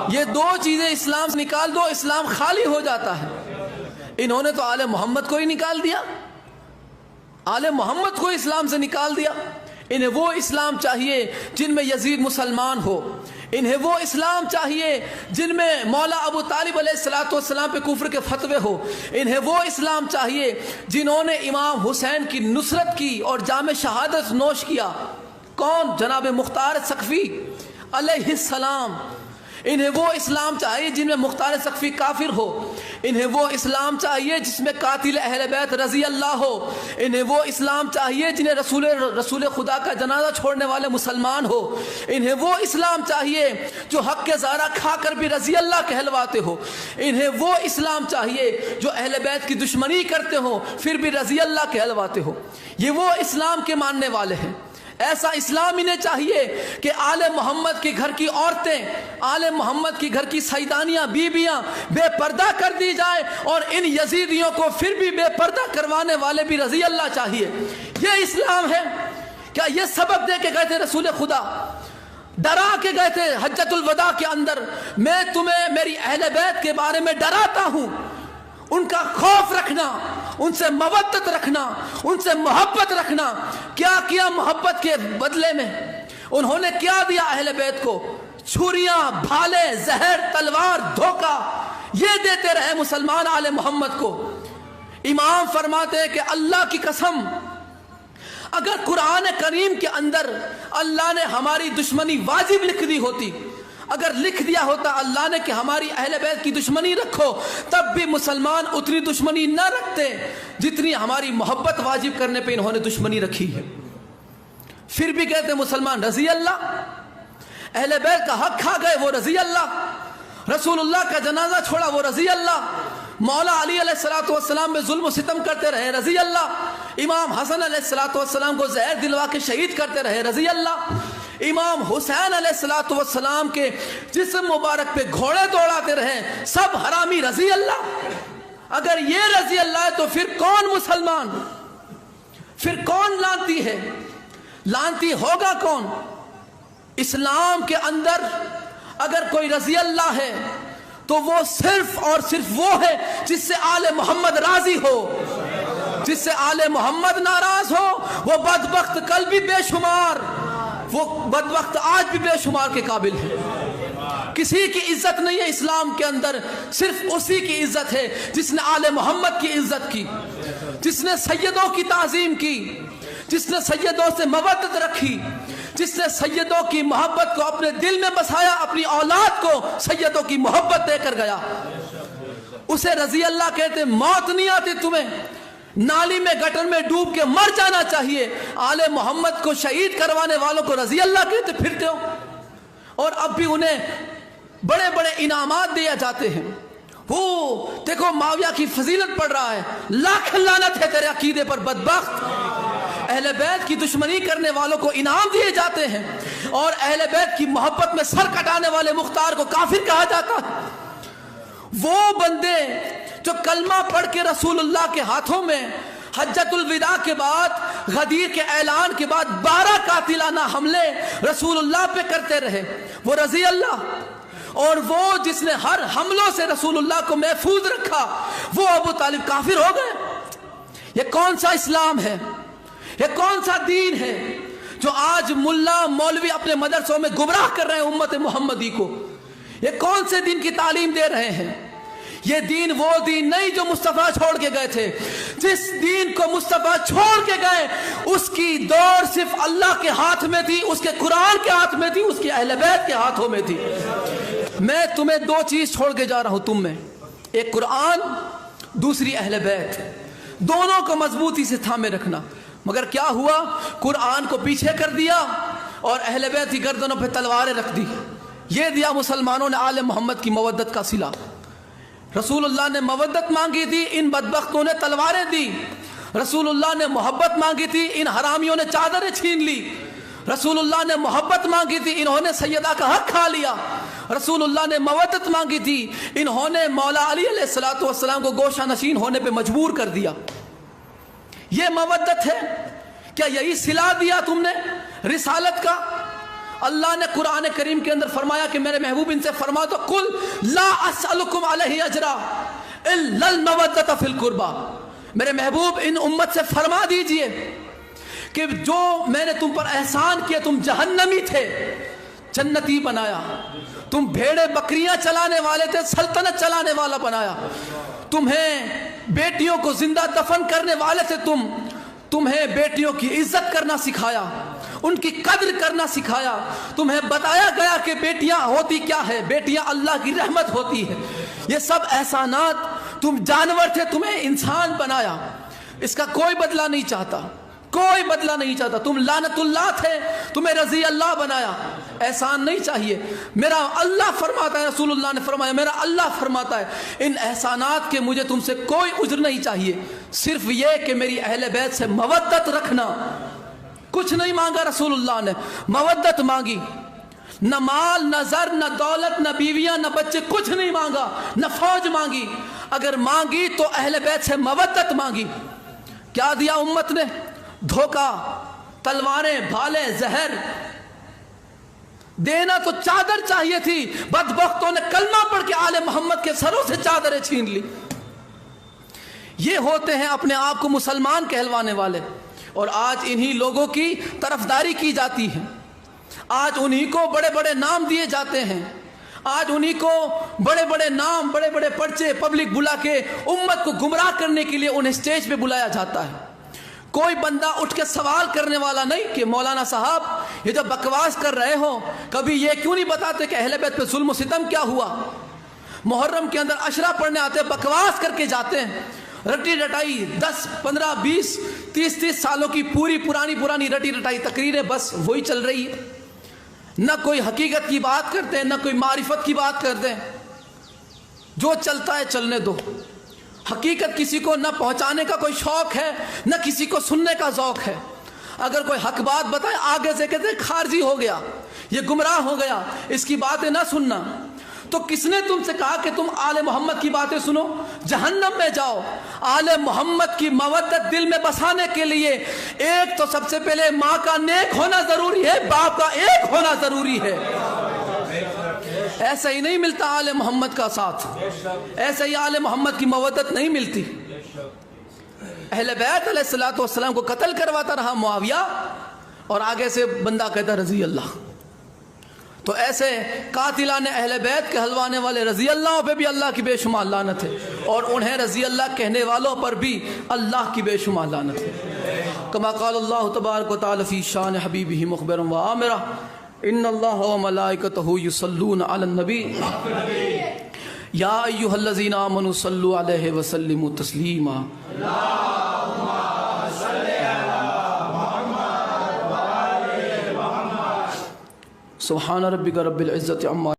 یہ دو چیزیں اسلام سے نکال دو، اسلام خالی ہو جاتا ہے۔ انہوں نے تو آل محمد کو ہی نکال دیا، آل محمد کو اسلام سے نکال دیا۔ انہیں وہ اسلام چاہیے جن میں یزید مسلمان ہو، انہیں وہ اسلام چاہیے جن میں مولا ابو طالب علیہ السلام پہ کفر کے فتوے ہو، انہیں وہ اسلام چاہیے جنہوں نے امام حسین کی نصرت کی اور جام شہادت نوش کیا۔ کون؟ جناب مختار ثقفی علیہ السلام۔ انہیں وہ اسلام چاہیے جن میں مختار ثقفی کافر ہو، انہیں وہ اسلام چاہیے جس میں قاتل اہل بیت رضی اللہ ہو، انہیں وہ اسلام چاہیے جنہیں رسول خدا کا جنازہ چھوڑنے والے مسلمان ہو، انہیں وہ اسلام چاہیے جو حق کے زارہ کھا کر بھی رضی اللہ کہلواتے ہو، انہیں وہ اسلام چاہیے جو اہل بیت کی دشمنی کرتے ہو پھر بھی رضی اللہ کہلواتے ہو۔ یہ وہ اسلام کے ماننے والے ہیں۔ ایسا اسلام انہیں چاہیے کہ آل محمد کے گھر کی عورتیں، آل محمد کی گھر کی سیدانیاں، بیویاں بے پردہ کر دی جائے، اور ان یزیدیوں کو پھر بھی بے پردہ کروانے والے بھی رضی اللہ چاہیے۔ یہ اسلام ہے کیا؟ یہ سبق دے کے گئے تھے رسول خدا، ڈرا کے گئے تھے حجۃ الوداع کے اندر، میں تمہیں میری اہل بیت کے بارے میں ڈراتا ہوں، ان کا خوف رکھنا، ان سے مودت رکھنا، ان سے محبت رکھنا۔ کیا کیا محبت کے بدلے میں؟ انہوں نے کیا دیا اہل بیت کو؟ چھریاں، بھالے، زہر، تلوار، دھوکہ، یہ دیتے رہے مسلمان آل محمد کو۔ امام فرماتے ہیں کہ اللہ کی قسم، اگر قرآن کریم کے اندر اللہ نے ہماری دشمنی واجب لکھ دی ہوتی، اگر لکھ دیا ہوتا اللہ نے کہ ہماری اہل بیت کی دشمنی رکھو، تب بھی مسلمان اتنی دشمنی نہ رکھتے جتنی ہماری محبت واجب کرنے پہ انہوں نے دشمنی رکھی ہے۔ پھر بھی کہتے مسلمان رضی اللہ، اہل بیت کا حق کھا گئے وہ رضی اللہ، رسول اللہ کا جنازہ چھوڑا وہ رضی اللہ، مولا علی علیہ السلام میں ظلم و ستم کرتے رہے رضی اللہ، امام حسن علیہ السلام کو زہر دلوا کے شہید کرتے رہے رضی اللہ، امام حسین علیہ السلام کے جسم مبارک پہ گھوڑے دوڑاتے رہے، سب حرامی رضی اللہ۔ اگر یہ رضی اللہ ہے تو پھر کون مسلمان، پھر کون لانتی ہے؟ لانتی ہوگا کون؟ اسلام کے اندر اگر کوئی رضی اللہ ہے تو وہ صرف اور صرف وہ ہے جس سے آل محمد راضی ہو، جس سے آل محمد ناراض ہو وہ بدبخت کل بھی بے شمار، وہ بدبخت آج بھی بے شمار کے قابل ہے۔ کسی کی عزت نہیں ہے اسلام کے اندر، صرف اسی کی عزت ہے جس نے آل محمد کی عزت کی، جس نے سیدوں کی تعظیم کی، جس نے سیدوں سے مودت رکھی، جس نے سیدوں کی محبت کو اپنے دل میں بسایا، اپنی اولاد کو سیدوں کی محبت دے کر گیا، اسے رضی اللہ کہتے۔ موت نہیں آتی تمہیں، نالی میں گٹر میں ڈوب کے مر جانا چاہیے۔ آل محمد کو شہید کروانے والوں کو رضی اللہ کہتے پھرتے ہو، اور اب بھی انہیں بڑے بڑے انعامات دیا جاتے ہیں۔ وہ دیکھو معاویہ کی فضیلت پڑھ رہا ہے، لاکھ لعنت ہے تیرے عقیدے پر بدبخت۔ اہل بیت کی دشمنی کرنے والوں کو انعام دیے جاتے ہیں، اور اہل بیت کی محبت میں سر کٹانے والے مختار کو کافر کہا جاتا ہے۔ وہ بندے جو کلمہ پڑھ کے رسول اللہ کے ہاتھوں میں حجۃ الوداع کے بعد، غدیر کے اعلان کے بعد 12 قاتلانہ حملے رسول اللہ پہ کرتے رہے، وہ رضی اللہ، اور وہ جس نے ہر حملوں سے رسول اللہ کو محفوظ رکھا وہ ابو طالب کافر ہو گئے۔ یہ کون سا اسلام ہے؟ یہ کون سا دین ہے جو آج ملا مولوی اپنے مدرسوں میں گمراہ کر رہے ہیں امت محمدی کو؟ یہ کون سے دین کی تعلیم دے رہے ہیں؟ یہ دین وہ دین نہیں جو مصطفیٰ چھوڑ کے گئے تھے۔ جس دین کو مصطفیٰ چھوڑ کے گئے اس کی دور صرف اللہ کے ہاتھ میں تھی، اس کے قرآن کے ہاتھ میں تھی، اس کی اہل بیت کے ہاتھوں میں تھی۔ میں تمہیں 2 چیز چھوڑ کے جا رہا ہوں تم میں، ایک قرآن، دوسری اہل بیت، دونوں کو مضبوطی سے تھامے رکھنا۔ مگر کیا ہوا؟ قرآن کو پیچھے کر دیا اور اہل بیت کی گردنوں پہ تلواریں رکھ دی۔ یہ دیا مسلمانوں نے آل محمد کی مودت کا صلہ۔ رسول اللہ نے مودت مانگی تھی، ان بدبختوں نے تلواریں دی۔ رسول اللہ نے محبت مانگی تھی، ان حرامیوں نے چادریں چھین لی۔ رسول اللہ نے محبت مانگی تھی، انہوں نے سیدہ کا حق کھا لیا۔ رسول اللہ نے مودت مانگی تھی، انہوں نے مولا علی علیہ السلام کو گوشہ نشین ہونے پہ مجبور کر دیا۔ یہ مودت ہے کیا؟ یہی صلہ دیا تم نے رسالت کا؟ اللہ نے قرآن کریم کے اندر فرمایا کہ میرے محبوب ان سے فرما تو قل لا اسألکم علیہ اجرا الا المودۃ فی القربى، میرے محبوب ان امت سے فرما دیجئے کہ جو میں نے تم پر احسان کیا، تم جہنمی تھے، جنتی بنایا، تم بھیڑے بکریاں چلانے والے تھے، سلطنت چلانے والا بنایا، تمہیں بیٹیوں کو زندہ دفن کرنے والے تھے، تمہیں بیٹیوں کی عزت کرنا سکھایا، ان کی قدر کرنا سکھایا، تمہیں بتایا گیا کہ بیٹیاں ہوتی کیا ہے، بیٹیاں اللہ کی رحمت ہوتی ہے، یہ سب احسانات، تم جانور تھے تمہیں انسان بنایا، اس کا کوئی بدلہ نہیں چاہتا، کوئی بدلہ نہیں چاہتا، تم لعنت اللہ تھے تمہیں رضی اللہ بنایا، احسان نہیں چاہیے، میرا اللہ فرماتا ہے، رسول اللہ نے فرمایا میرا اللہ فرماتا ہے ان احسانات کے مجھے تم سے کوئی عذر نہیں چاہیے، صرف یہ کہ میری اہل بیت سے مودت رکھنا، کچھ نہیں مانگا رسول اللہ نے، مودت مانگی، نہ مال نہ زر نہ دولت نہ بیویاں نہ بچے، کچھ نہیں مانگا، نہ فوج مانگی، اگر مانگی تو اہل بیت سے مودت مانگی، کیا دیا امت نے؟ دھوکہ، تلواریں، بھالے، زہر، دینا تو چادر چاہیے تھی، بدبختوں نے کلمہ پڑھ کے آل محمد کے سروں سے چادریں چھین لی، یہ ہوتے ہیں اپنے آپ کو مسلمان کہلوانے والے، اور آج انہی لوگوں کی طرفداری کی جاتی ہے، آج انہی کو بڑے بڑے نام دیے جاتے ہیں، آج انہی کو بڑے بڑے نام، بڑے بڑے پرچے پبلک بلا کے امت کو گمراہ کرنے کے لیے انہیں سٹیج پہ بلایا جاتا ہے، کوئی بندہ اٹھ کے سوال کرنے والا نہیں کہ مولانا صاحب یہ جو بکواس کر رہے ہو کبھی یہ کیوں نہیں بتاتے کہ اہل بیت پہ ظلم و ستم کیا ہوا؟ محرم کے اندر عشرہ پڑھنے آتے ہیں، بکواس کر کے جاتے ہیں، رٹی رٹائی 10 15 20 30 سالوں کی پرانی رٹی رٹائی تقریریں بس وہی چل رہی ہے، نہ کوئی حقیقت کی بات کرتے ہیں، نہ کوئی معرفت کی بات کرتے ہیں، جو چلتا ہے چلنے دو، حقیقت کسی کو نہ پہنچانے کا کوئی شوق ہے نہ کسی کو سننے کا ذوق ہے، اگر کوئی حق بات بتائے آگے سے کہتے ہیں خارجی ہو گیا، یہ گمراہ ہو گیا، اس کی باتیں نہ سننا، تو کس نے تم سے کہا کہ تم آل محمد کی باتیں سنو؟ جہنم میں جاؤ۔ آل محمد کی مودت دل میں بسانے کے لیے ایک تو سب سے پہلے ماں کا نیک ہونا ضروری ہے، باپ کا ایک ہونا ضروری ہے، ایسا ہی نہیں ملتا آل محمد کا ساتھ، ایسا ہی آل محمد کی مودت نہیں ملتی۔ اہل بیت علیہ السلام کو قتل کرواتا رہا معاویہ، اور آگے سے بندہ کہتا رضی اللہ، تو ایسے قاتلان اہل بیت کہلوانے والے رضی اللہ پہ بھی اللہ کی بے شمار لعنت ہے، اور انہیں رضی اللہ کہنے والوں پر بھی اللہ کی بے شمار لعنت ہے۔ کما قال اللہ تبارک و تعالی فی شان حبیبہ مخبرا و آمرا ان اللہ و ملائکتہ یصلون علی النبی یا ایھا الذین آمنوا صلوا علیہ وسلموا تسلیما۔ سبحان ربک رب العزت عما